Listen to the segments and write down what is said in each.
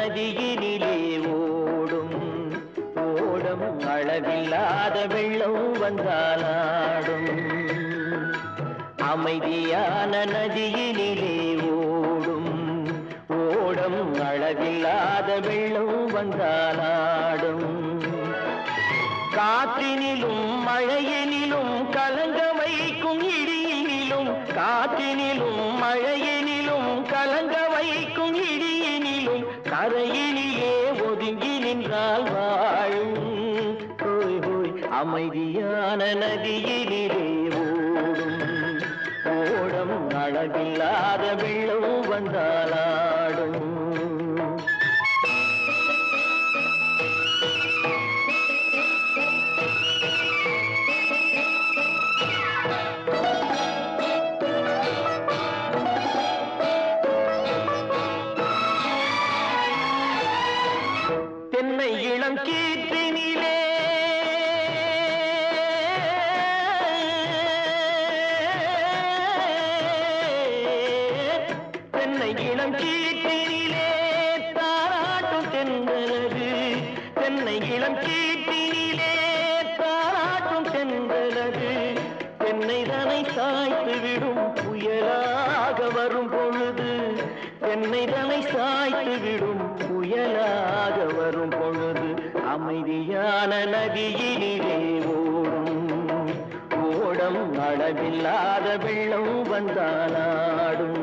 நதியினிலே ஓடும் ஓடம் அளவில்லாத வெள்ளம் வந்தாலாடும் அமைதியான நதியினிலே ஓடும் ஓடம் அளவில்லாத வெள்ளம் வந்தாலாடும் காற்றினிலும் மழையினிலும் கலங்க வைக்கும் இடியினிலும் காற்றினிலும் மழையினிலும் கலங்க வைக்கும் இடியினிலும் கரையினிலே ஒதுங்கி நின்றால் வாழும் ஹோய் ஹோய் அமைதியான நதியினிலே ஓடும் ஓடம் அளவில்லாத வெள்ளம் வந்தாலாடும் தென்னை இளம் கீற்றினிலே தென்னை இளம் கீற்றினிலே தாராட்டும் தென்றலது தென்னை இளம் கீற்றினிலே தாராட்டும் தென்றலது தென்னைதனை சாய்த்து விடும் புயலாக வரும் பொழுது தென்னைதனை சாய்த்து விடும் புயலாக வரும் பொழுது அமைதியான நதியினிலே ஓடும் ஓடம் அளவில்லாத வெள்ளம் வந்தாலாடும்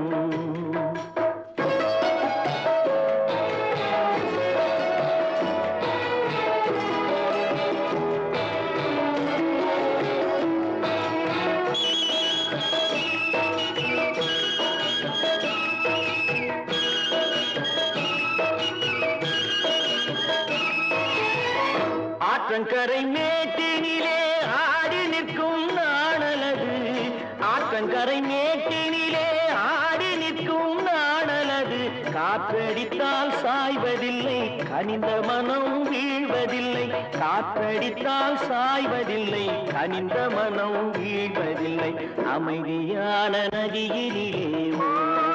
ஆற்றங்கரை மேட்டினிலே ஆடி நிற்கும் நாணலது ஆற்றங்கரை மேட்டினிலே ஆடி நிற்கும் நாணலது காற்றடித்தால் சாய்வதில்லை கனிந்த மனம் வீழ்வதில்லை காற்றடித்தால் சாய்வதில்லை கனிந்த மனம் வீழ்வதில்லை அமைதியான நதியினிலே ஓடும்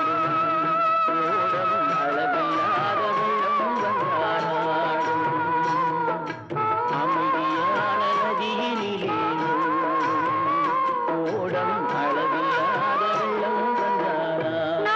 அளவில்லாத வெள்ளம் வந்தாலாடும் அமைதியான நதியினிலே ஓடம் அளவில்லாத வெள்ளம் வந்தாலாடும்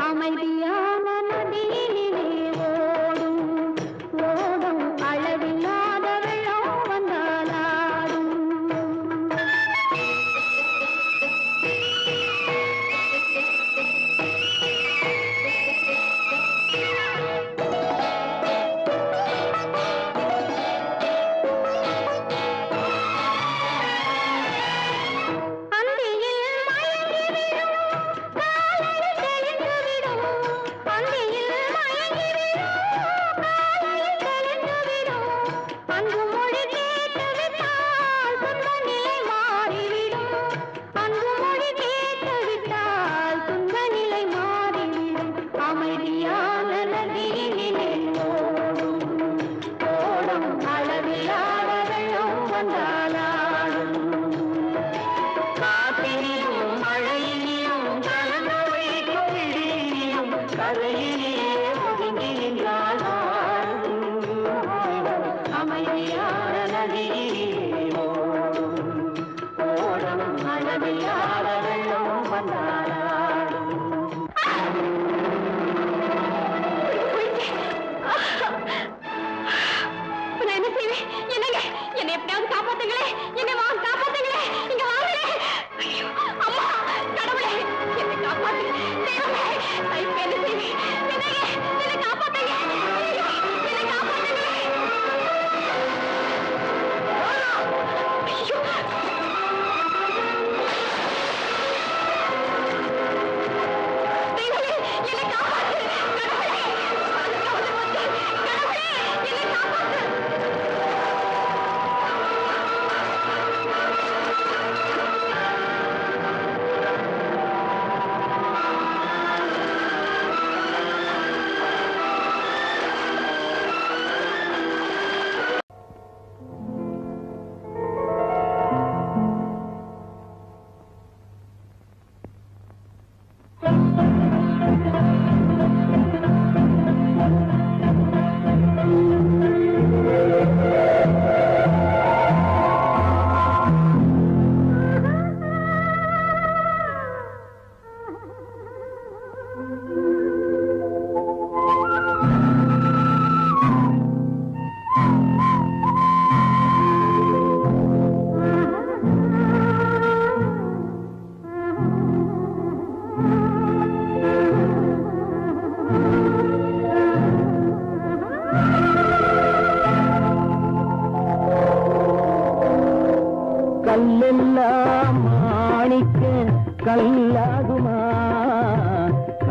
அமைதியான நதியினிலே ஓடும் ஓடும் அளவில்லாத வெள்ளம் வந்தாலாடும் அமைதியான நதியினிலே ஓடும் ஓடும் அளவில்லாத வெள்ளம் வந்தாலாடும் காற்றினிலும் மழையினிலும் கலங்க வைக்கும் இடியினிலும் கரையிலே ஒதுங்கி நின்றால் அமைதியான நதியினிலே ஓடும் ஓடும் அளவில்லாத வெள்ளம் வந்தாலாடும் என்னங்க என்னை எப்படியாவது காப்பாத்துங்களே என்னை காப்பாத்துங்களே இங்க வாங்களே அம்மா கடவுளே என்னை காப்பாத்து என்ன செய்வேன்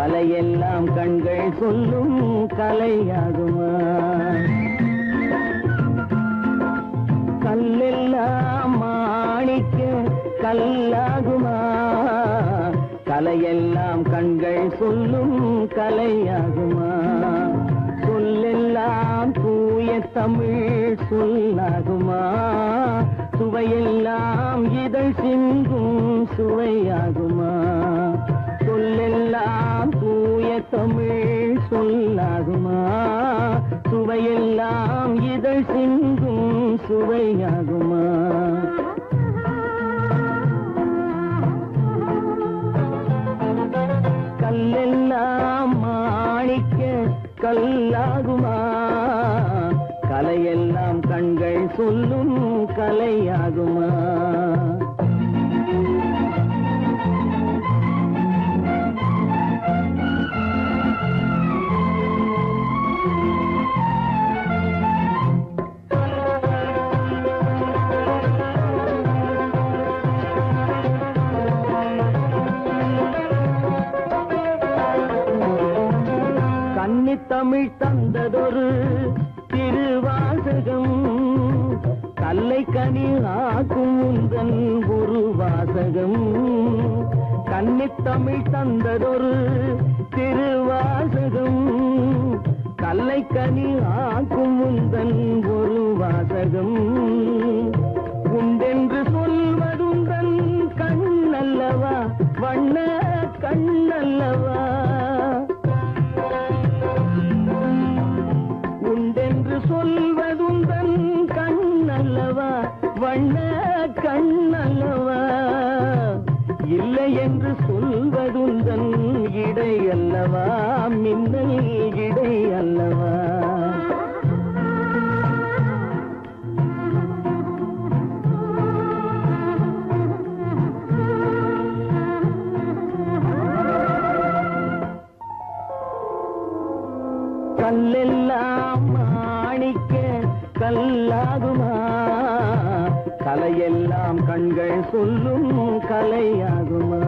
கலையெல்லாம் கண்கள் சொல்லும் கலையாகுமா? கல்லெல்லாம் மாணிக்க கல்லாகுமா? கலையெல்லாம் கண்கள் சொல்லும் கலையாகுமா? சொல்லெல்லாம் தூய தமிழ் சொல்லாகுமா? சுவையெல்லாம் இதழ் சிந்தும் சுவையாகுமா? சொல்லெல்லாம் தூய தமிழ் சொல்லாகுமா? சுவையெல்லாம் இதழ் சிந்தும் சுவையாகுமா? கல்லெல்லாம் மாணிக்க கல்லாகுமா? கலையெல்லாம் கண்கள் சொல்லும் கலையாகுமா? தமிழ் தந்ததொரு திருவாசகம் கல்லை கனி ஆக்கும் உந்தன் ஒரு வாசகம். கன்னித்தமிழ் தந்ததொரு திருவாசகம் கல்லை கனி ஆக்கும் உந்தன் ஒரு வாசகம். உண்டென்று சொல்வதுந்தன் கண்ணல்லவா வண்ண கண்ணல்லவா? சொல்வதுந்தன் கண்ணல்லவா வண்ண கண்ணல்லவா? இல்லை என்று சொல்வதுந்தன் இடை அல்லவா மின்னல் இடை அல்லவா? கல்லெல்லாம் மாணிக்க கல்லாகுமா? கலையெல்லாம் கண்கள் சொல்லும் கலையாகுமா?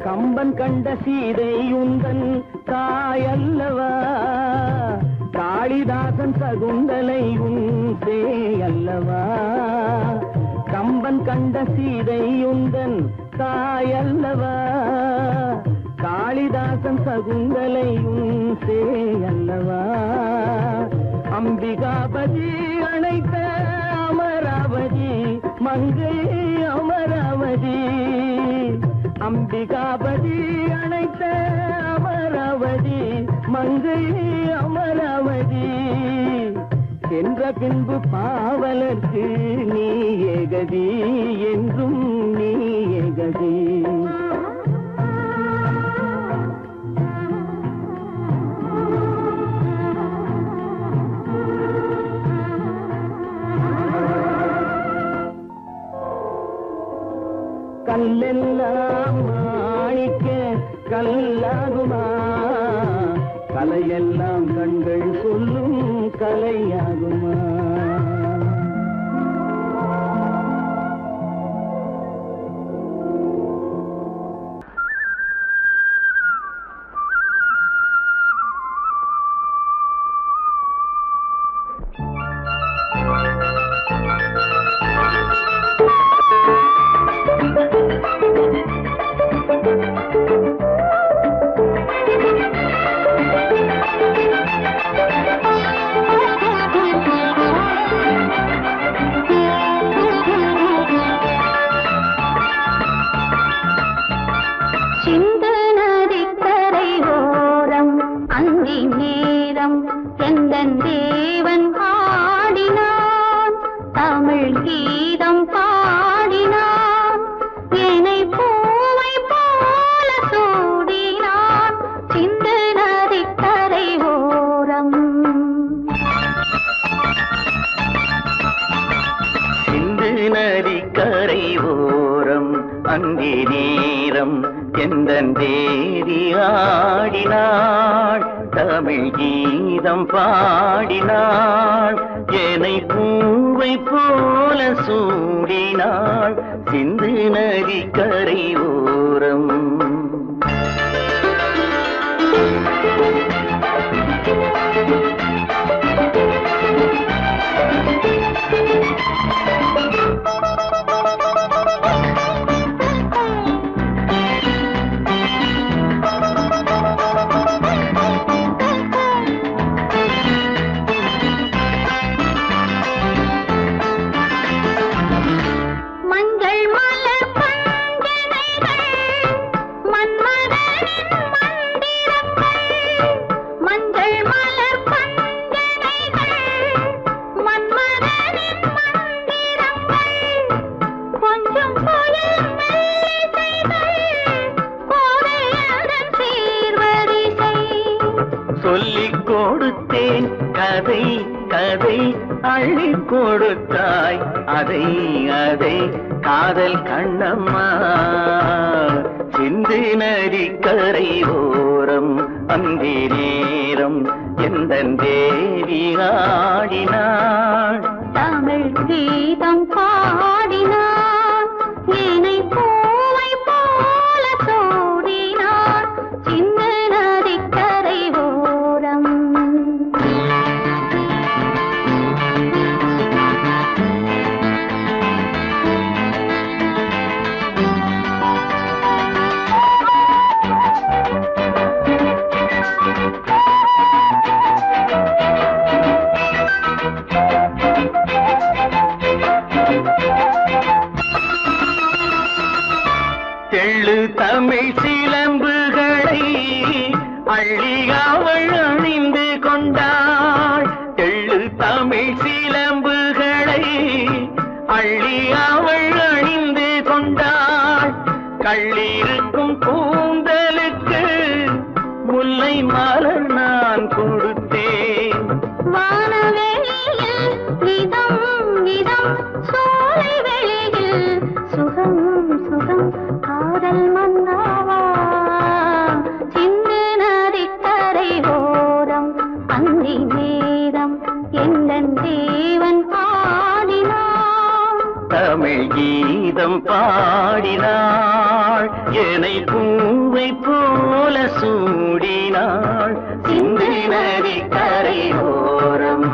கம்பன் கண்ட சீதை உந்தன் தாயல்லவா? காளிதாசன் சகுந்தலை உன் சேயல்லவா? கம்பன் கண்ட சீதை உந்தன் தாயல்லவா? காளிதாசன் சகுந்தலை உன் சேயல்லவா? அம்பிகாபதி அணைத்த அமராவதி மங்கை அமராவதி. அம்பிகாபதி அணைத்த அமராவதி மங்கை அமராவதி. சென்ற பின்பு பாவலர்க்கு நீ ஏகதி என்றும் நீ ஏகதி. கல்லெல்லாம் மாணிக்க கல்லாகுமா? கலையெல்லாம் கண்கள் சொல்லும் கலையாகுமா? நதி கரை ஓரம் அங்கே நேரம் எந்தன் தேவி ஆடினாள் தமிழ் கீதம் பாடினாள் என்னை பூவை போல சூடினாள் சிந்து நதி கரை ஓரம் சொல்லிக் கொடுத்தேன் கதை கதை அள்ளி கொடுத்தாய் அதை அதை காதல் கண்ணம்மா சிந்து நதி கரை ஓரம் அந்தி நேரம் எந்தன் தேவி ஆடினாள் தமிழ் கீதம் பாடினாள் என்னை பூவை போல சூடினாள் சின்ன நதிக்கரை ஓரம் தெள்ளு தமிழ் சிலம்புகளை அள்ளி அவள் அணிந்து கொண்டாள் தெள்ளு தமிழ் சிலம்புகளை அள்ளி அவள் அணிந்து கொண்டாள் கள்ளிருக்கும் கூந்தலுக்கு முல்லை மலர் நான் கொடுத்தேன் வானவெளியில் இதம் இதம் சோலை வெளியில் சுகம் சுகம் காதல் மன்னாவா சிந்து நதிக்கரை ஓரம் அந்தி நேரம் எந்தன் தேவன் பாடினான் தமிழ் கீதம் பாடினாள் என்னை பூவை போல சூடினாள் சிந்து நதி கரை ஓரம்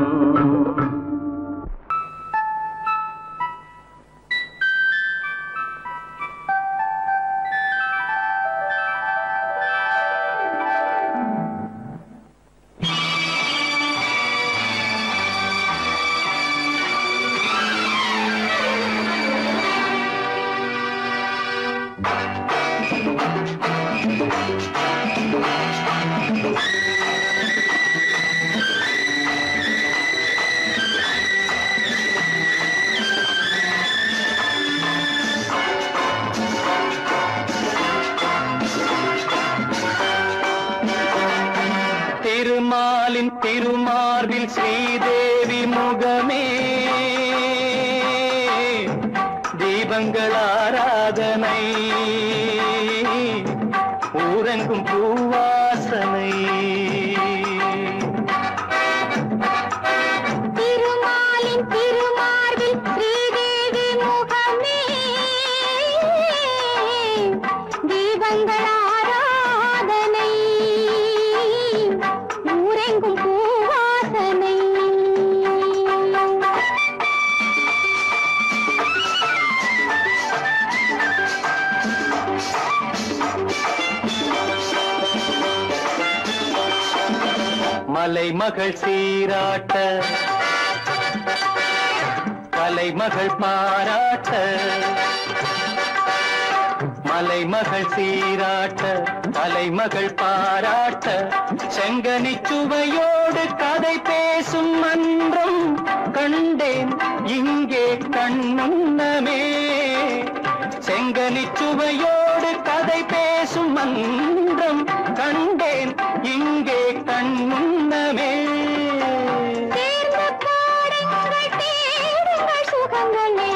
திருமாலின் திருமார்பில் ஸ்ரீதேவி முகமே தீபங்கள் ஆராதனை ஊரெங்கும் பூவாசனை திருமாலின் திருமார்பில் ஸ்ரீதேவி முகமே தீபங்கள் ஆராதனை ஊரெங்கும் பூவாசனை மலைமகள் சீராட்ட கலைமகள் பாராட்ட மலைமகள் சீராட்ட கலைமகள் பாராட்ட செங்கனி சுவையோடு கதை பேசும் மன்றம் கண்டேன் இங்கே கண்முன்னமே செங்கனி சுவையோடு கதை பேசும் மன்றம் கண்டேன் இங்கே கண்முன்னமே சேர்ந்து பாடுங்கள் தேடுங்கள் சுகங்களே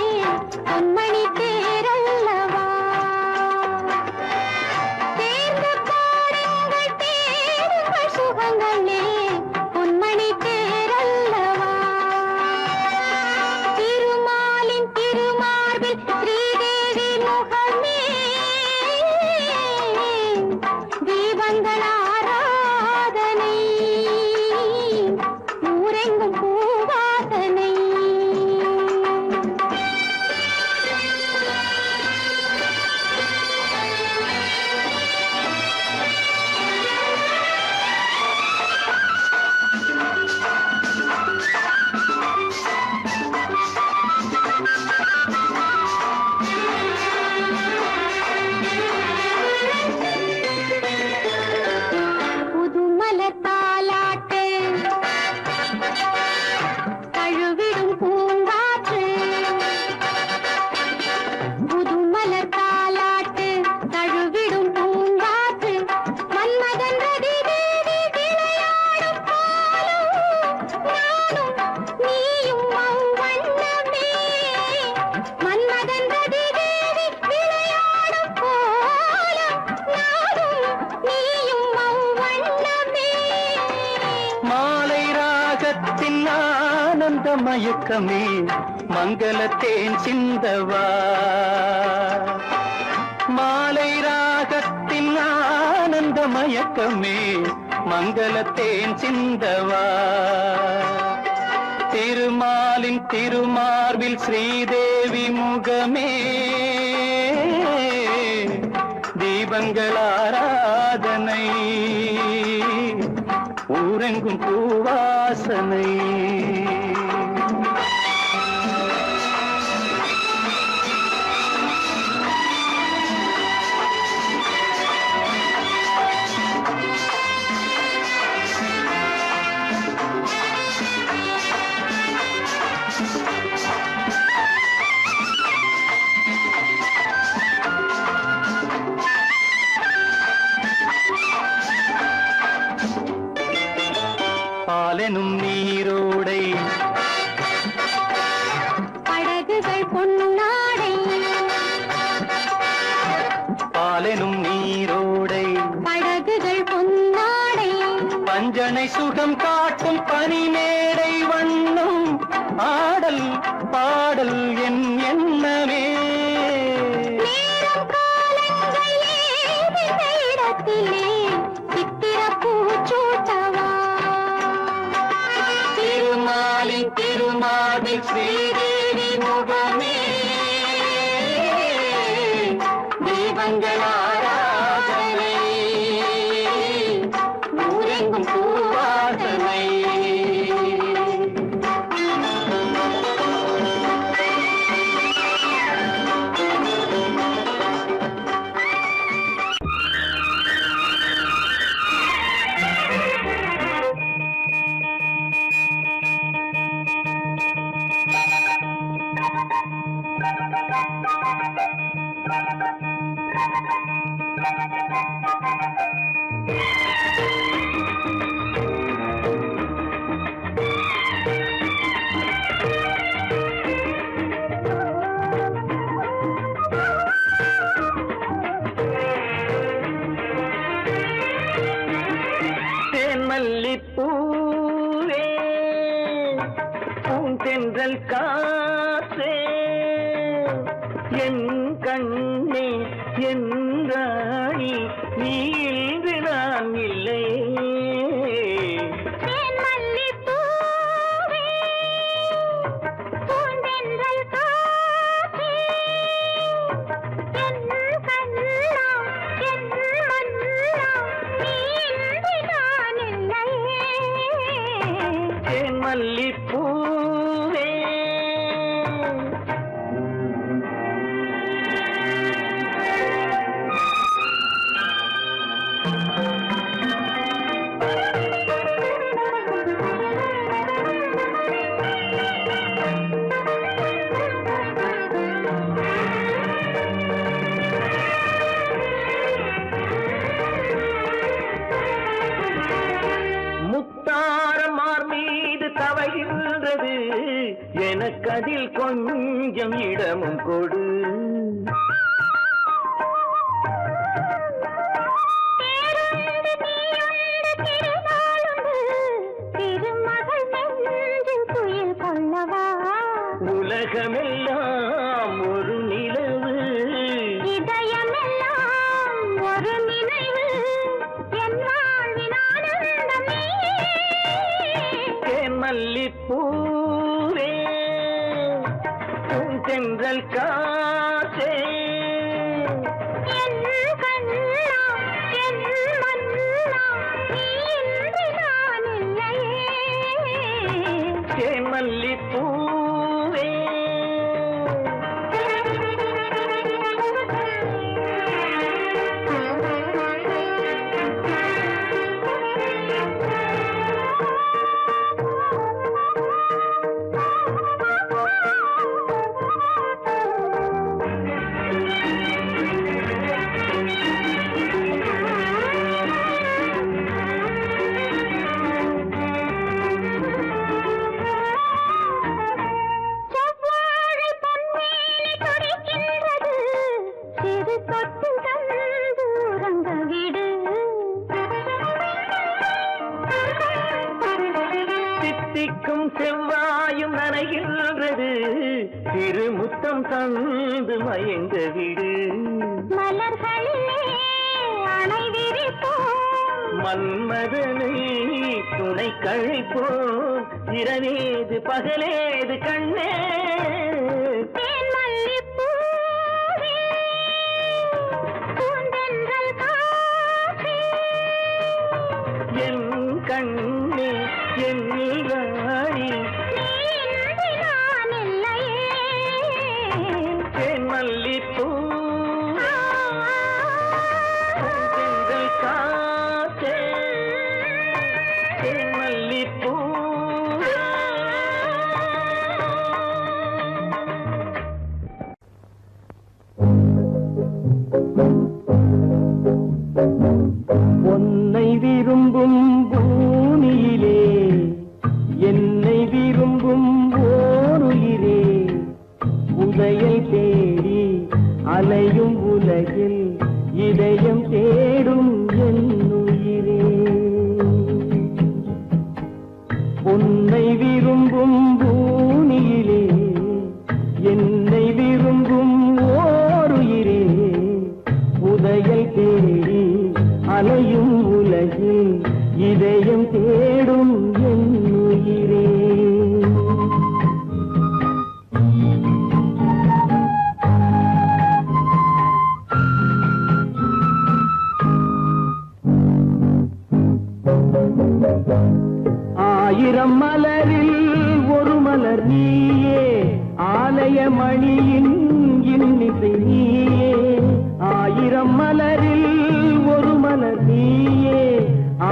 மயக்கமே மங்களத்தேன் சிந்தவா மாலை ராகத்தின் ஆனந்த மயக்கமே மங்களத்தேன் சிந்தவா திருமாலின் திருமார்பில் ஸ்ரீதேவி முகமே தீபங்கள் ஆராதனை ஊரெங்கும் பூவாசனை பாலெனும் நீரோடை படகுகள் பொன்னாடை பாலெனும் நீரோடை படகுகள் பொன்னாடை பஞ்சனை சுகம் காட்டும் பனிமேடை வண்ணம் ஆடல் பாடல் என் எண்ணமே நேரம் காலங்கள் ஏதின இடத்திலே சித்திர பூச்சூட்டவா திருமாலின் திருமாலில் ஸ்ரீதேவி முகமே தீபங்கள் ஆராதனை ஊரெங்கும் பூவாசனை மல்லிப்பூவே பூந்தென்றல் காற்றே என் கண்ணே என் ராணி நீ இன்று நான் இல்லை மல்லிப்பூவே தவழ்கின்றது எனக்கதில் கொஞ்சம் இடமும் கொடு உலகமெல்லாம் ஒரு நிலவு இதயமெல்லாம் ஒரு நினைவு என் வாழ்வின் ஆனந்தமே மல்லிப்பூவே பூந்தென்றல் காற்றே என் கண்ணா என் மன்னா நீ இன்று நான் இல்லையே மல்லிப்பூவே முத்தம் தந்து மயங்க விடு. மலர்களிலே அணை விரிப்போம், மன்மதனை துணை கழிப்போம். இரவேது பகலேது கண்ணே. தேன் மல்லிப்பூவே, பூந்தென்றல் காற்றே, என் கண்ணே என் ராணி, நீ இன்றி நான் இல்லையே. தேன் மல்லிப்பூ செங்கல் காற்றே, தேன் மல்லிப்பூ. உன்னை விரும்பும் பூமியிலே என்னை விரும்பும் ஓருயிரே, உதயை தேடி அலையும் உலகில் இதயம் தேடும் என் உயிரே. உன்னை விரும்பும் பூமியிலே என்னை விரும்பும் ஓருயிரே, உதயை தேடி அலையும் உலகில் இதயம் தேடும் என் உயிரே. ஆயிரம் மலரில் ஒரு மலர் நீயே, ஆலய மணியின் இன்னிசை நீயே. ஆயிரம் மலரில் ஒரு மலர் நீயே,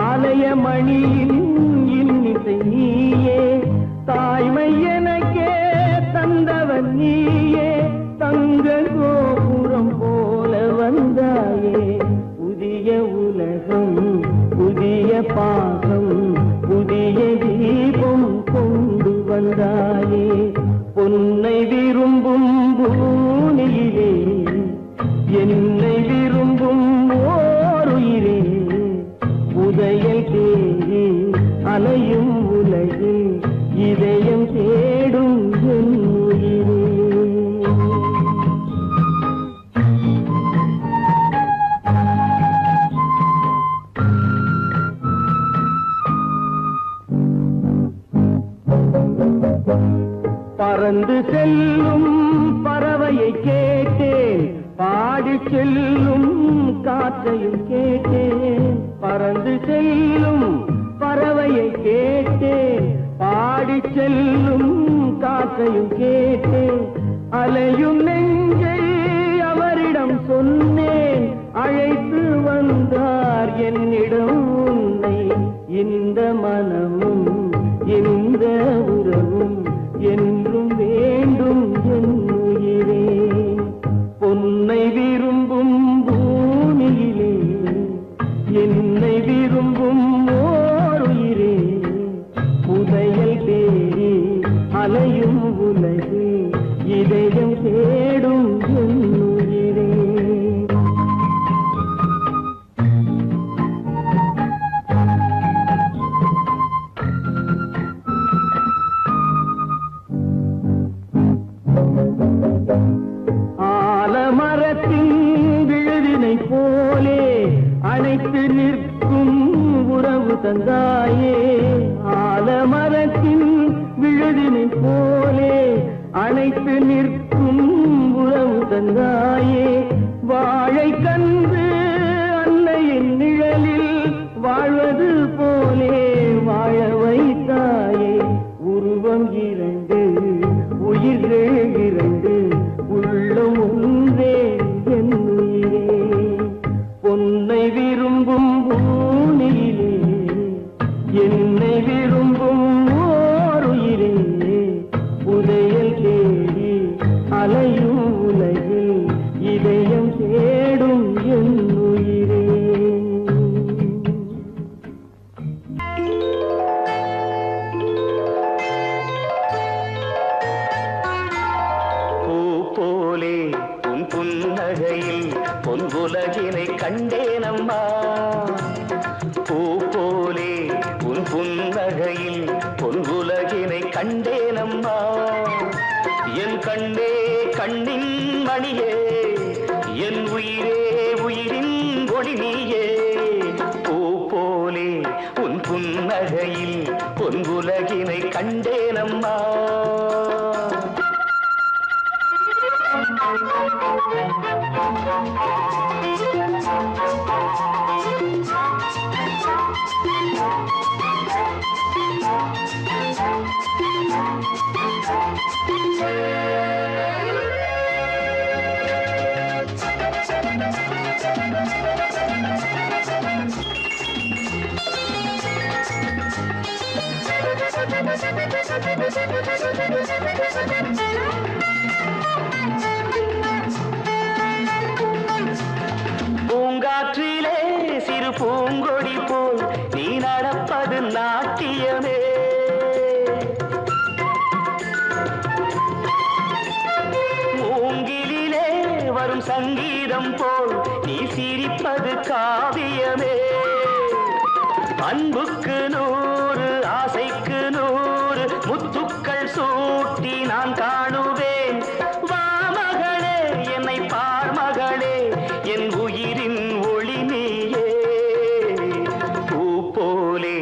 ஆலய மணியின் இன்னிசை நீயே. தாய்மை எனக்கே தந்தவன் நீயே, தங்க கோபுரம் போல வந்தாயே. புதிய உலகம் புதிய பாகம் புதிய தீபம் கொண்டு வந்தாயே. பொன்னை விரும்பும் பூமியிலே என்னை விரும்பும் ஓருயிரே, உதயை தேடி அலையும் உலகில் இதயம் தேடும் என் உயிரே. பறந்து செல்லும் பறவையை கேட்டேன், பாடி செல்லும் காற்றையும் கேட்டேன். பறந்து செல்லும் பறவையை கேட்டேன், பாடி செல்லும் காற்றையும் கேட்டேன். அலையும் நெஞ்சை அவரிடம் சொன்னேன், அழைத்து வந்தார் என்னிடம் உன்னை. இந்த மனமும் இந்த உறவும் என்றும் வேண்டும் என் உயிரே. பொன்னை விரும்பும் பூமியிலே என்னை விரும்பும் ஓருயிரே, புதையல் தேடி அலையும் உலகு இதயம் தேடும் என் உயிரே. ஆலமரத்தின் விழுதினை போலே அணைத்து நிற்கும் உறவு தந்தாயே. ஆலமரத்தின் விழுதினை போலே அணைத்து நிற்கும் உறவு தந்தாயே. வாழை கன்று அன்னையின் நிழலில் வாழ்வது போலே வாழ வைத்தாயே. உருவம் இரண்டு உயிர்கள் இரண்டு உள்ளம் ஒன்றே என் உயிரே. பொன்னை விரும்பும் பூமியிலே என்னை விரும்பும் ஓருயிரே, புதையல் தேடி அலையும் உலகில் இதயம் தேடும் என் உயிரே. போலே உன் புன்னகையில் பொன்குலகினை கண்டேனம்மா. பூ போலே உன் புன்னகையில் பொன்குலகினை கண்டேனம்மா. என் கண்ணே கண்ணின் மணியே என் உயிரே உயிரின் ஒளி நீயே பூ போலே உன் புன்னகையில் பொன்குலகினை கண்டேனம்மா பூங்காற்றிலே சிறு பூங்கொடி போல் நீ நடப்பது நாட்டியமே மூங்கிலே வரும் சங்கீதம் போல் நீ சிரிப்பது காவியமே அன்புக்கு 100 ஆசைக்கு 100 முத்துக்கள் சூட்டி நான் காணுவேன் வா மகளே என்னை பார் மகளே என் உயிரின் ஒளி நீயே பூ போலே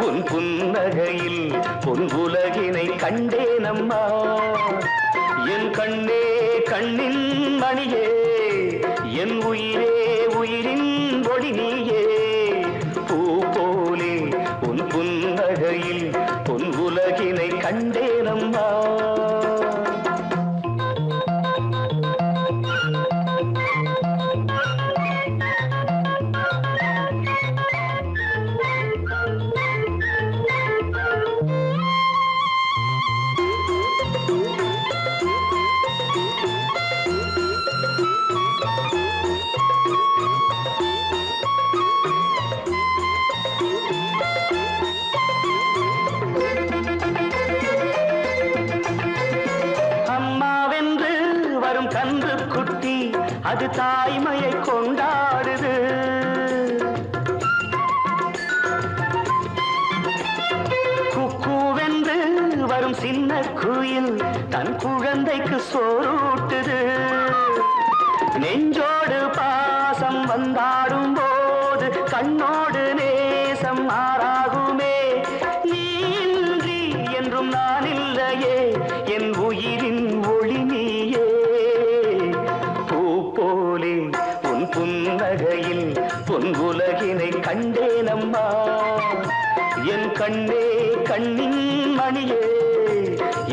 உன் புன்னகையில் பொன் உலகினை கண்டேனம்மா என் கண்ணே கண்ணின் மணியே என் உயிரே உயிரின் ஒளி நீயே பூ போலே உன் புன்னகையில் பொன் உலகினை கண்டேனம்மா கன்று குட்டி அது தாய்மையை கொண்டாடுது குக்கூவென்று வரும் சின்ன குயில் தன் குழந்தைக்கு சோறூட்டுது நெஞ்சோடு பாசம் வந்தாடும் போது கண்ணோடு நேசம் ஆறாகுமே நீன்றி என்றும் நான் இல்லையே என் உயிரின் ஒளி நீயே போலே உன் புன்னகையில் பொன் உலகினை கண்டேனம்மா என் கண்ணே கண்ணின் மணியே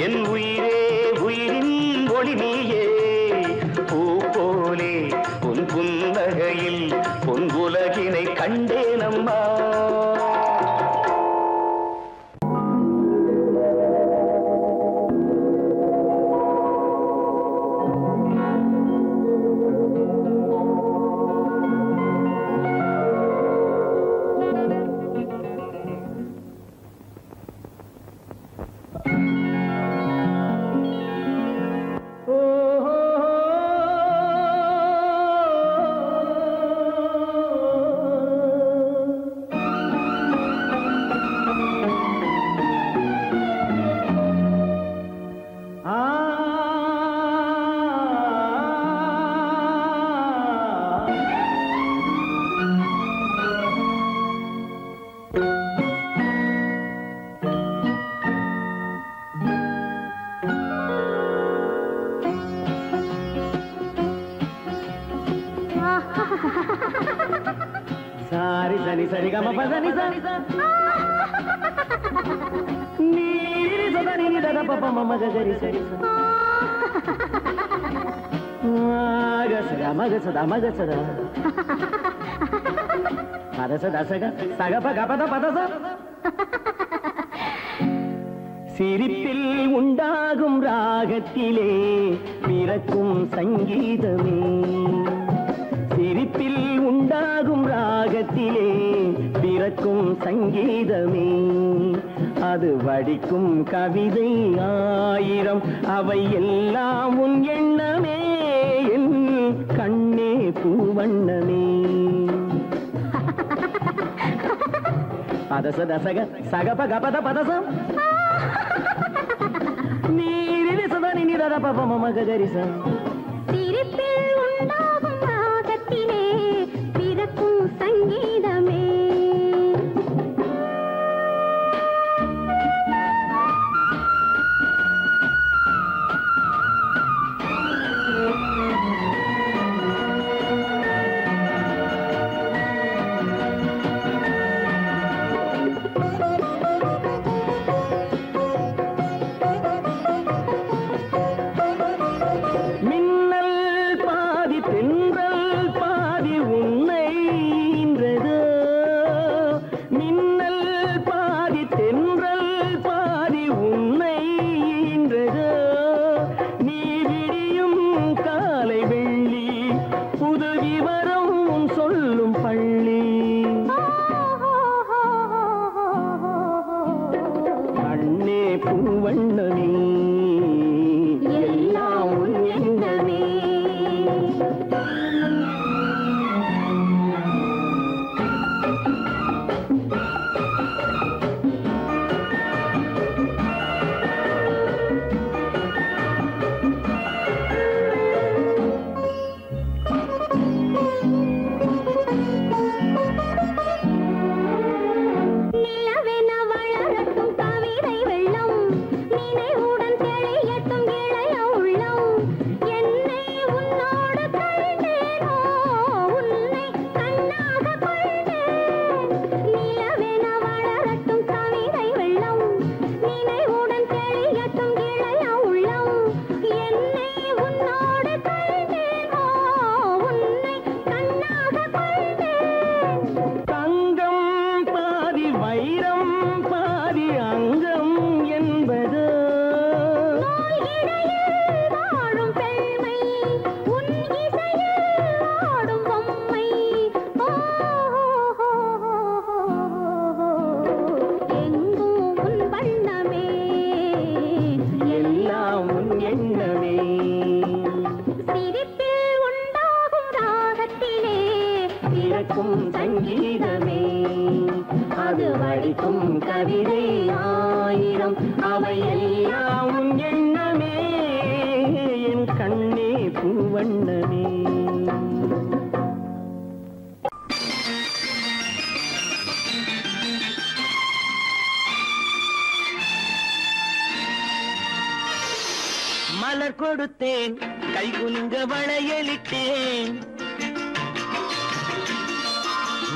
என் உயிரே உயிரின் ஒளி நீயே பூ போலே உன் புன்னகையில் பொன் உலகினை கண்டேனம்மா సారి సని సరి గమ పదని సని నీరి సదని దద పప మమ గరి సరి మగ సద పద సద సగ సగ పగ పద పద சிரிப்பில் உண்டாகும் ராகத்திலே பிறக்கும் சங்கீதமே சிரிப்பில் உண்டாகும் ராகத்திலே பிறக்கும் சங்கீதமே அது வடிக்கும் கவிதை 1000 அவை எல்லாம் உன் எண்ணமே என் கண்ணே பூவண்ணமே பதச தசக சகப கபத பதசம் நீரிலி சதனி நித த ப ப ம ம க கரி ச. சிரிப்பில் உண்டாகும் ராகத்திலே பிறக்கும் சங்கீதமே. மின்னல் பாதி தென்றல் பாதி உன்னை ஈன்றதோ. மின்னல் பாதி தென்றல் பாதி உன்னை ஈன்றதோ. நீ விடியும் காலை வெள்ளி புது விவரம் சொல்லும் பள்ளி. அண்ணே பூவண்ணமே எல்லாம் உன் எண்ணமே. நிலவென வளரட்டும் கவிதை வெள்ளம், நினைவுடன் தெளியட்டும் இளைய உள்ளம். என்னை உன்னோடு கண்டேனோ, உன்னை கண்ணாக கொண்டேன். நிலவென வளரட்டும் கவிதை வெள்ளம், நினைவுடன் தெளியட்டும் இளைய உள்ளம். என்னை உன்னோடு கண்டேனோ, உன்னை கண்ணாக கொண்டேன். தங்கம் பாதி வைரம் பாதி அங்கம் என்பது. நூல் இடையில் வாழும் பெண்மை, உன் இசையில் ஆடும் பொம்மை. எங்கும் உன் வண்ணமே, எல்லாம் உன் எண்ணமே. சிரிப்பில் உண்டாகும் ராகத்திலே பிறக்கும் சங்கீதமே. அது வடிக்கும் கவிதை ஆயிரம் அவை எல்லாம் உன் எண்ணமே. என் கண்ணே பூவண்ணமே. மலர் கொடுத்தேன் கை குலுங்க வளையலிட்டேன்.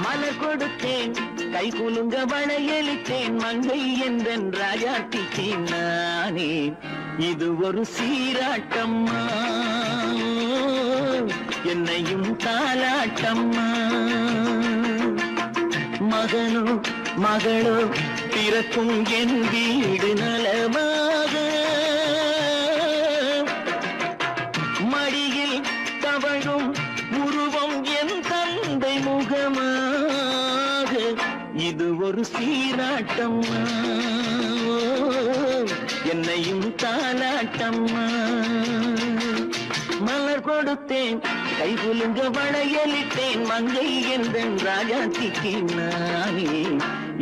மலர் கொடுத்தேன் கை குலுங்க வளையலிட்டேன். மங்கை என்றன் ராஜாட்டிக்கு நானே இது ஒரு சீராட்டம்மா. என்னையும் தாலாட்டம்மா. மகனோ மகளோ பிறக்கும் என் வீடு நலமாக. மடியில் தவழும் உருவம் என் தந்தை முகமாக. இது ஒரு சீராட்டம்மா. என்னையும் தாலாட்டம்மா. மலர் கொடுத்தேன் கை குலுங்க வளையலிட்டேன். மங்கை என்றன் ராஜாத்திக்கு நானே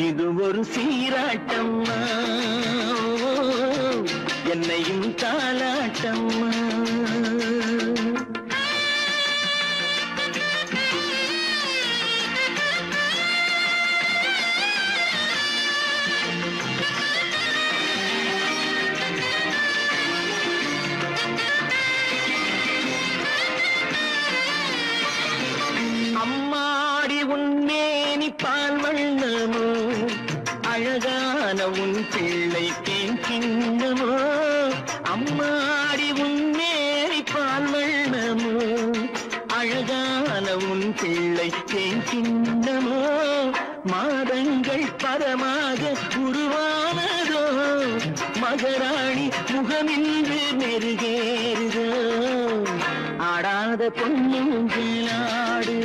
இது ஒரு சீராட்டம்மா. என்னையும் தாலாட்டம்மா. அம்மாடி உன்னேனி பால் வண்ணமோ, அழகான உன் பிள்ளை தேன் கிண்ணமோ. அம்மாடி உன்னேனி பால் வண்ணமோ, அழகான உன் பிள்ளை தேன் கிண்ணமோ. மாதங்கள் பரமாக உருவானதோ, மகராணி முகமின்று மெருகேறுதோ. ஆடாத பொன்னுங்களாடு,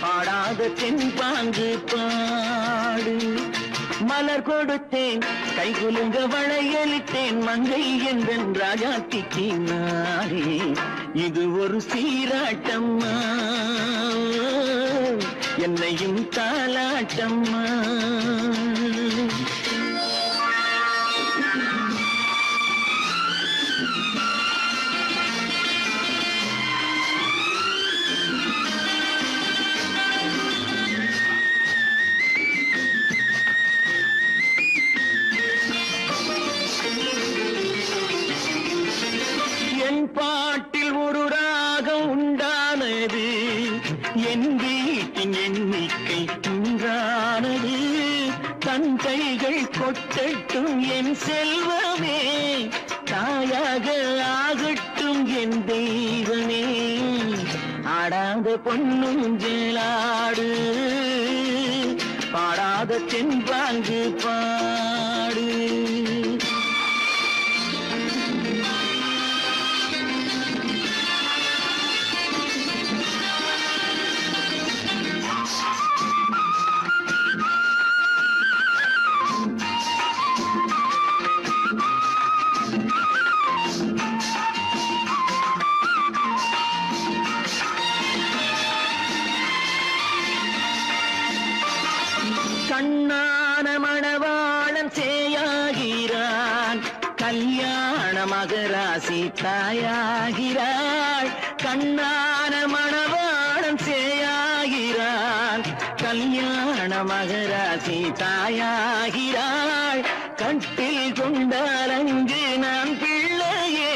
பாடாத தென்பாங்கு பாடு. மலர் கொடுத்தேன் கை குலுங்க வளையலிட்டேன். மங்கை என்றன் ராஜாத்திக்கு நானே இது ஒரு சீராட்டம்மா. என்னையும் தாலாட்டம்மா. பாட்டில் ஒரு ராகம் உண்டானது, என் வீட்டின் எண்ணிக்கை உண்டானது. தன் கைகள் கொட்டட்டும் என் செல்வமே, தாயாக ஆகட்டும் என் தெய்வமே. ஆடாத பொன்னுஞ்சேலாடு, பாடாத தென்பாங்கு பாடு. கண்ணான மணவாளன் சேயாகிறான், கல்யாண மகராசி தாயாகிறாள். கண்ணான மணவாளன் சேயாகிறான், கல்யாண மகராசி தாயாகிறாள். கட்டில் கொண்டால் அங்கு நான் பிள்ளையே,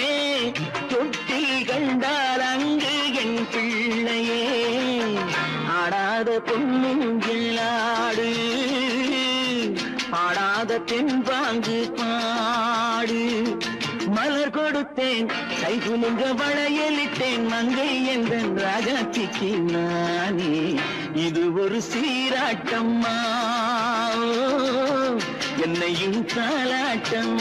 தொட்டில் கண்டால் அங்கு என் பிள்ளையே. ஆடாத பொன்னுஞ்சேலாடு, பாடாத தென்பாங்கு பாடு. மலர் கொடுத்தேன், கைகுலுங்க வளையலிட்டேன், மங்கை எந்தன் ராஜாத்திக்கு நானே. இது ஒரு சீராட்டம்மா, என்னையும் தாலாட்டம்.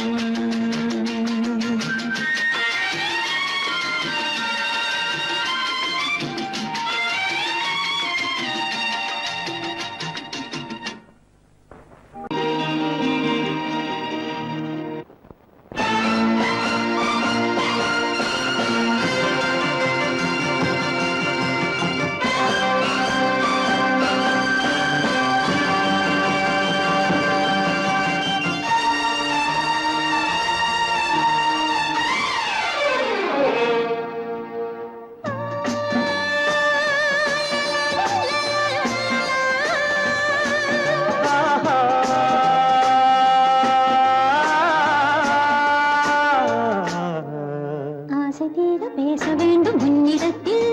பேச வேண்டும் உன்னிடத்தில்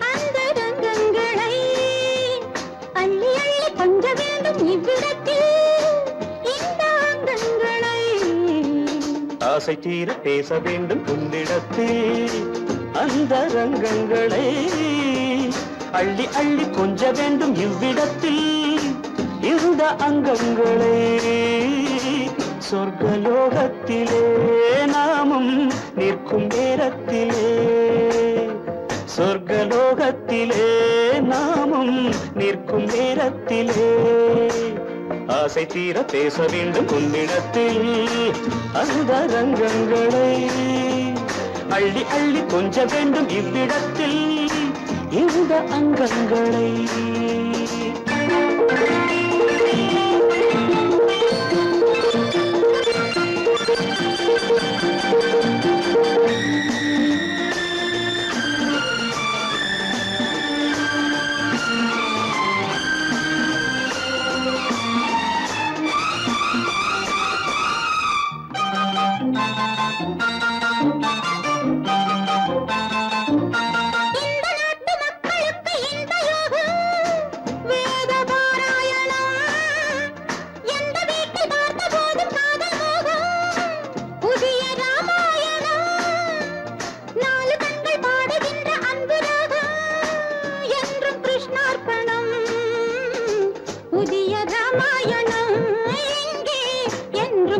அந்த ரங்கங்களை அள்ளி அள்ளி கொஞ்ச வேண்டும் இவ்விடத்தில் இந்த அங்கங்களை. ஆசை தீர பேச வேண்டும் உன்னிடத்தில் அந்த ரங்கங்களை அள்ளி அள்ளி கொஞ்ச வேண்டும் இவ்விடத்தில் இந்த அங்கங்களை. சொர்க்கலோகத்திலே நாமும் நிற்கும் நேரத்திலே, சொர்க்கலோகத்திலே நாமும் நிற்கும் நேரத்திலே ஆசை தீர பேச வேண்டும் உன்னிடத்தில் அந்த ரங்கங்களை அள்ளி அள்ளி கொஞ்ச வேண்டும் இவ்விடத்தில் இந்த அங்கங்களை.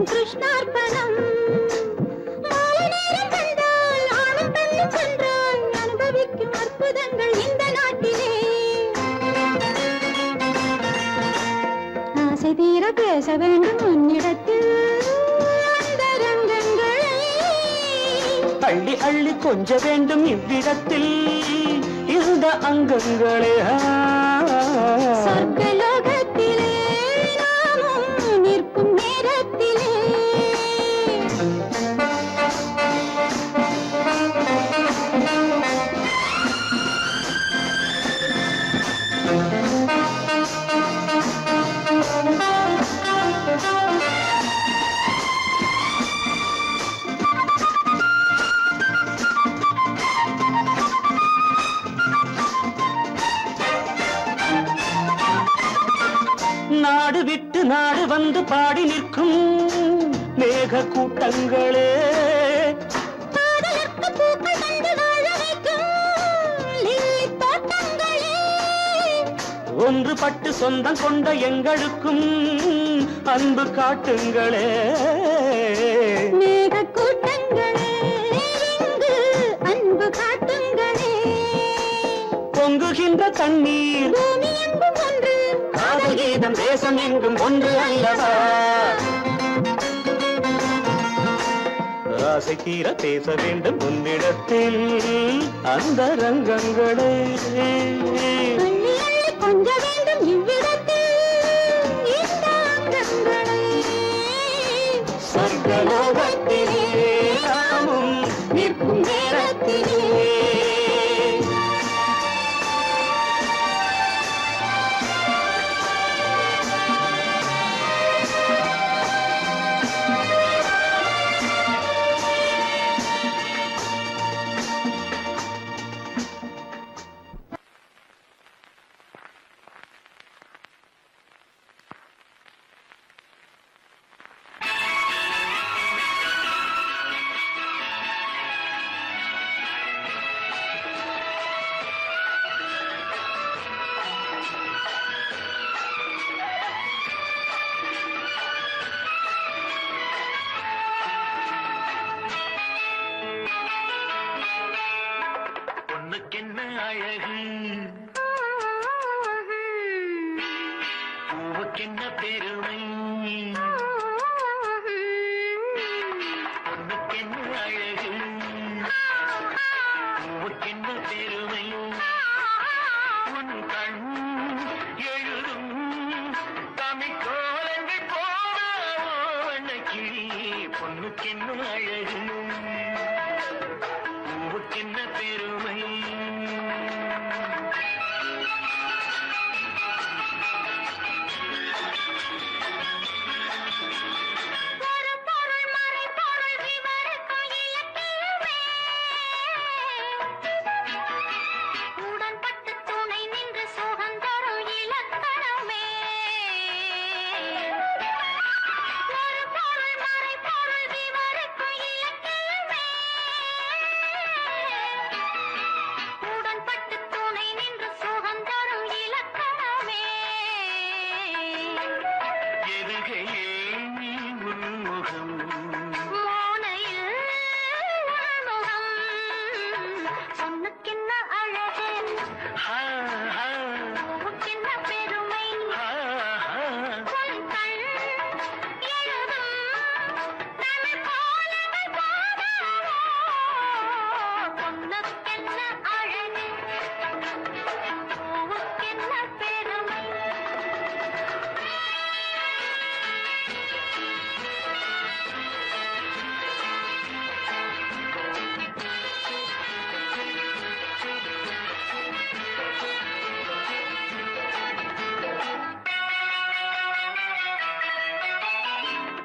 கிருஷ்ணார்ப்பணம். மாலை நேரம் கண்டால் ஆணும் பெண்ணும் சென்றால் அனுபவிக்கும் அற்புதங்கள் இந்த நாட்டிலே. ஆசை தீர பேச வேண்டும் உன்னிடத்தில் அந்த ரங்கங்களை அள்ளி அள்ளி கொஞ்ச வேண்டும் இவ்விடத்தில் இந்த அங்கங்களே. சொர்க்கலோகத்திலே நாமும் நிற்கும் நேரத்திலே வந்து பாடி நிற்கும் மேக கூட்டங்களே, காதலுக்கு பூக்கள் கண்டு வாழ வைக்கும் லில்லி தோட்டங்களே, ஒன்றுபட்டு சொந்தம் கொண்ட எங்களுக்கும் அன்பு காட்டுங்களே. மேக கூட்டங்களே, இங்கு அன்பு காட்டுங்களே. பொங்குகின்ற தண்ணீர் பூமி எங்கும் ஒன்று, காதல் கீதம் தேசம் எங்கும் ஒன்று அல்லவா. ஆசை தீர பேச வேண்டும் உன்னிடத்தில் அந்த ரங்கங்களே. அள்ளி அள்ளி கொஞ்ச வேண்டும் இவ்விடத்தில் இந்த அங்கங்களே. சொர்க்கலோகத்திலே நாமும் நிற்கும் நேரத்திலே பொண்ணுக்கென்ன அழகு, பூவுக்கென்ன பெருமை. பொண்ணுக்கென்ன அழகு, பூவுக்கென்ன பெருமை. உன் கண் எழுதும் தமிழ் கோலங்கள் போதாவோ வண்ணக்கிளி. பொண்ணுக்கென்ன அழகு, பூவுக்கென்ன பெருமை.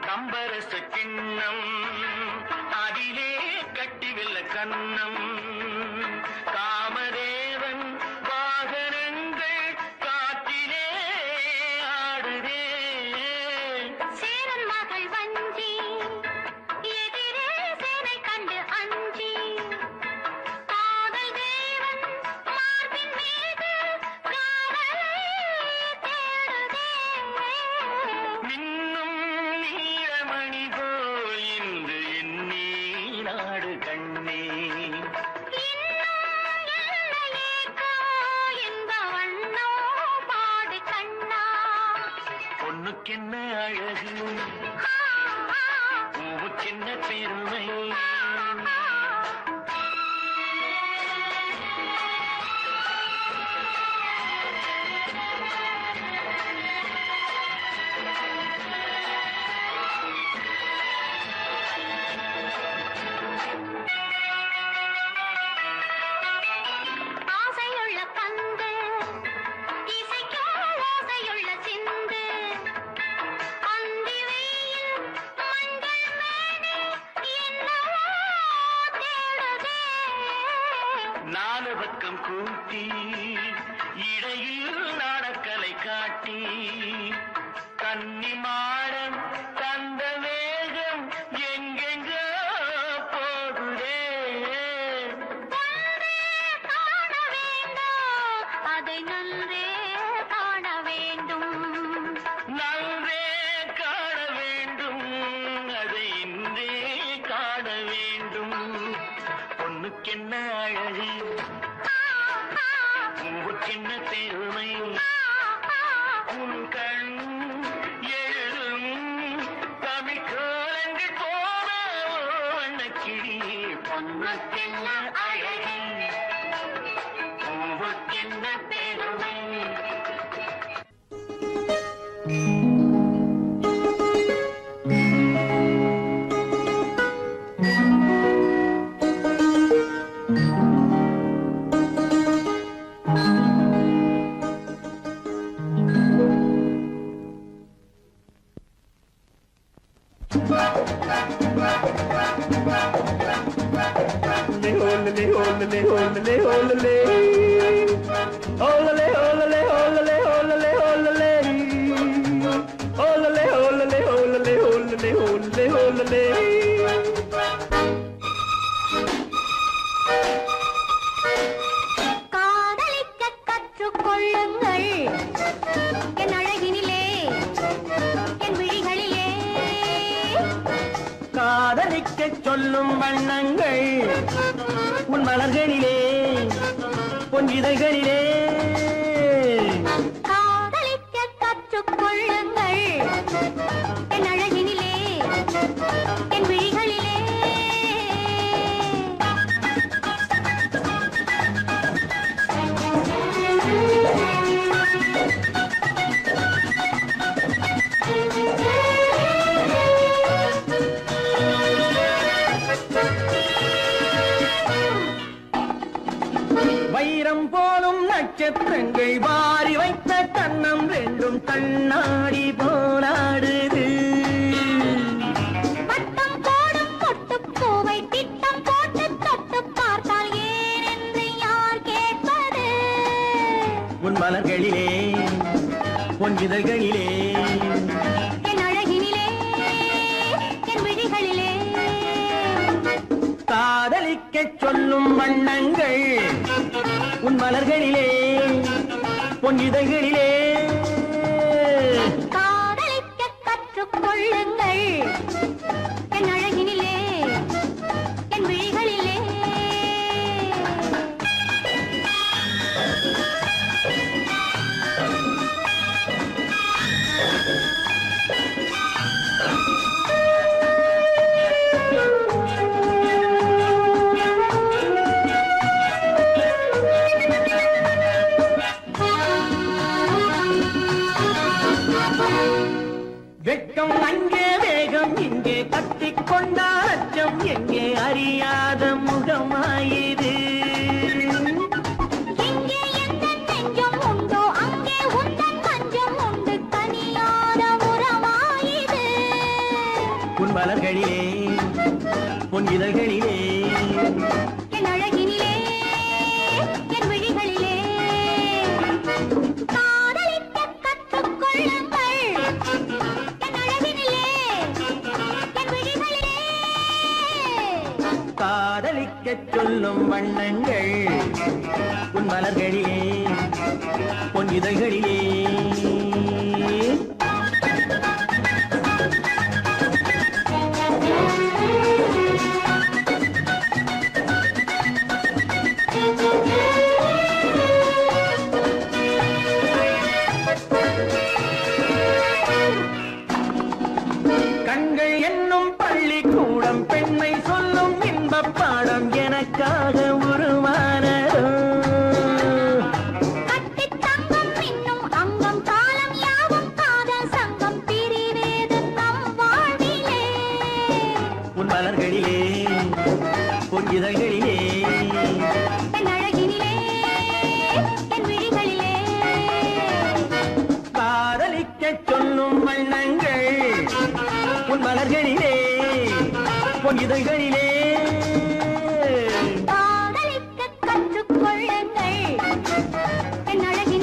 கம்பரச கிண்ணம் அதிலே கட்டிவில்ல கண்ணம். காமதேவன் வாகனங்கள் காற்றிலே ஆடுதே. சேரன் மகள் வஞ்சி எதிரே சேனை கண்டு அஞ்சி. காதல் தேவன் மார்பின் மீது காவலை தேடுதே. மின்னும் நீலமணி போல் இன்று எண்ணி நாடு கண்ணே. பொண்ணுக்கென்ன அழகு, பூவுக்கென்ன பெருமை. ஆசையுள்ள பந்து இசைக்கோ ஓசையுள்ள சிந்து. அந்தி வெயில் மங்கள் மேனி என்னவோ தேடுதே. நாலு பக்கம் கூட்டி இடையில் நாடக்கலை காட்டி கன்னிமாடம் தந்த வேகம் எங்கெங்கோ போகுதே. காண வேண்டும், அதை நன்றே காண வேண்டும். நன்றே காண வேண்டும், அதை இன்றே காண வேண்டும். பொண்ணுக்கென்ன அழகு, பூவுக்கென்ன பெருமை, உன் கண் எழுதும் தமிழ் கோலங்கள் போல வண்ணக்கிளி. பொண்ணுக்கென்ன அழகு, பூவுக்கென்ன பெருமை. காதலிக்க கற்றுக்கொள்ளுங்கள் என் அழகினிலே, என் விழிகளிலே. காதலிக்கச் சொல்லும் வண்ணங்கள் உன் மலர்களிலே பொன் இதழ்களிலே. காதலிக்க கற்றுக்கொள்ளுங்கள் என் அழகினிலே, என் விழிகளிலே. வைரம் போலும் நட்சத்திரங்கள் வாரி வைத்த கண்ணம் ரெண்டும் கண்ணாடி போலாடுது. வட்டம் போடும் பொட்டுப்பூவை திட்டம் போட்டு தொட்டு பார்த்தால் ஏன் என்று யார் கேட்பது? உன் மலர்களிலே பொன் இதழ்களிலே. என் அழகினிலே, என் விழிகளிலே. காதலிக்கச் சொல்லும் வண்ணங்கள் உன் மலர்களிலே பொன் இதழ்களிலே. காதலிக்க கற்றுக்கொள்ளுங்கள் என் அழகினிலே, என் விழிகளிலே. வெட்கம் அங்கே வேகம் இங்கே கத்திக் கொண்டால் அச்சம் எங்கே அறியாத முகமாயிது. எங்கே எந்தன் நெஞ்சம் உண்டோ அங்கே உந்தன் மஞ்சம் உண்டு, தனியாத உறவாயிது. உன் மலர்களிலே பொன் இதழ்களிலே. என் அழகினிலே, என் விழிகளிலே. காதலிக்க கற்றுக்கொள்ளுங்கள் என் அழகினிலே, என் விழிகளிலே. காதலிக்கச் சொல்லும் வண்ணங்கள் உன் மலர்களிலே பொன் இதழ்களிலே. கண்கள் என்னும் பள்ளிக்கூடம் பெண்மை சொல்லும் இன்பப் பாடம் எனக்காக உருவானதோ. கட்டித் தங்கம் இன்னும் அங்கம் காலம் யாவும் காதல் சங்கம் பிரிவேது நம் வாழ்விலே. உன் மலர்களிலே பொன் இதழ்களிலே. என் அழகினிலே, என் விழிகளிலே. காதலிக்கச் சொல்லும் வண்ணங்கள் உன் மலர்களிலே பொன் இதழ்களிலே. காதலிக்க கற்றுக்கொள்ளுங்கள் என் அழகினிலே,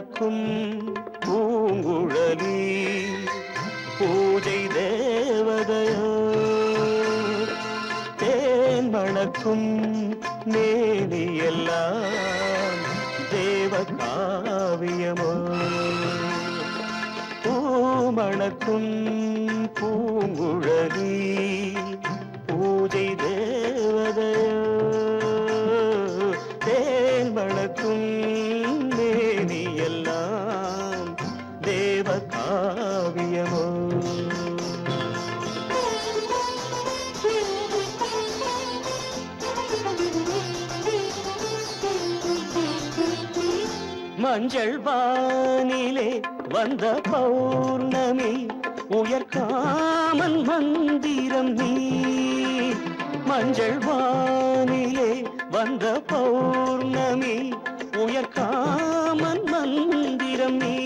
மணக்கும் பூங்குழலி பூஜை தேவதையோ தேன் மணக்கும் மேனியெல்லாம் தேவ காவியமோ பூமணக்கும் பூங்குழலி பூஜை தேவதையோ தேன் மணக்கும் மேனியெல்லாம் தேவ காவியமோ மஞ்சள் வானிலே வந்த பௌர்ணமி உயர்காமன் மந்திரம் நீ மஞ்சள் வானிலே வந்த பௌர்ணமி உயர்காமன் மந்திரம் நீ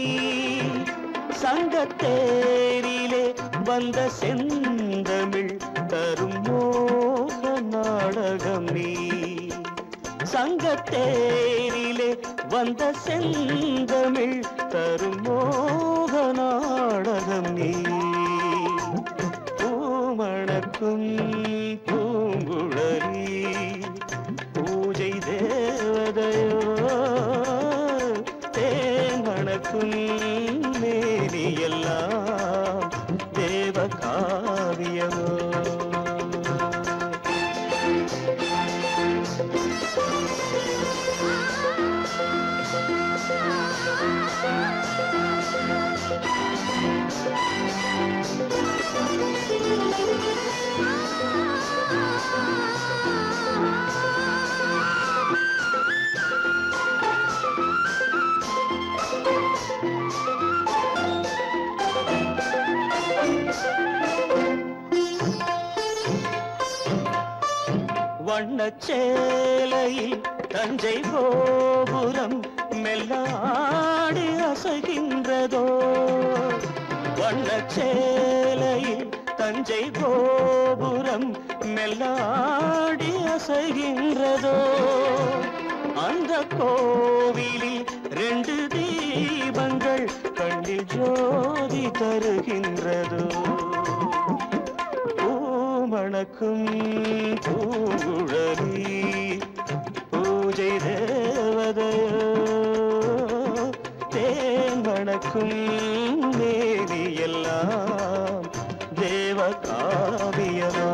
சங்கத்தேரிலே வந்த செந்தமிழ் தரும் மோக நாடகம் நீ சங்கத்தேரிலே வந்த செந்தமிழ் தரும் மோக நாடகம் நீ பூமணக்கும் பூங்குழலி பூஜை தேவதையோ தேன் மணக்கும் மேனியெல்லாம் தேவ காவியமோ வண்ணச்சேலையில் தஞ்சை கோபுரம் மெல்லாடி அசைகின்றதோ வண்ணச்சேலையில் தஞ்சை கோபுரம் மெல்லாடி அசைகின்றதோ அந்த கோவிலில் 2 தீபங்கள் கண்ணில் ஜோதி தருகின்றதோ மணக்கும் பூங்குழலி பூஜை தேவதையோ தேன் மணக்கும் மேனியெல்லாம் தேவ காவியமோ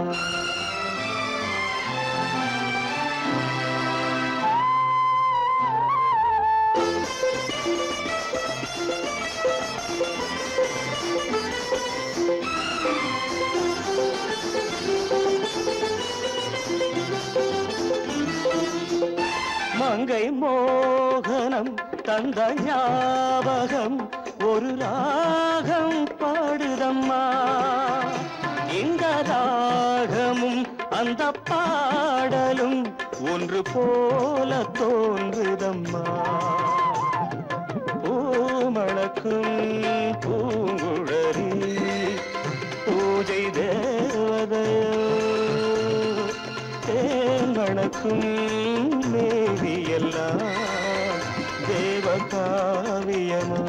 மங்கை மோகனம் தந்த ஞாபகம் ஒரு ராகம் பாடுதம்மா இந்த ராகமும் அந்த பாடலும் ஒன்று போல தோன்றுதம்மா பூமணக்கும் பூங்குழலி பூஜை தேவதையோ தேன் மணக்கும் மேனியெல்லாம் தேவ காவியமோ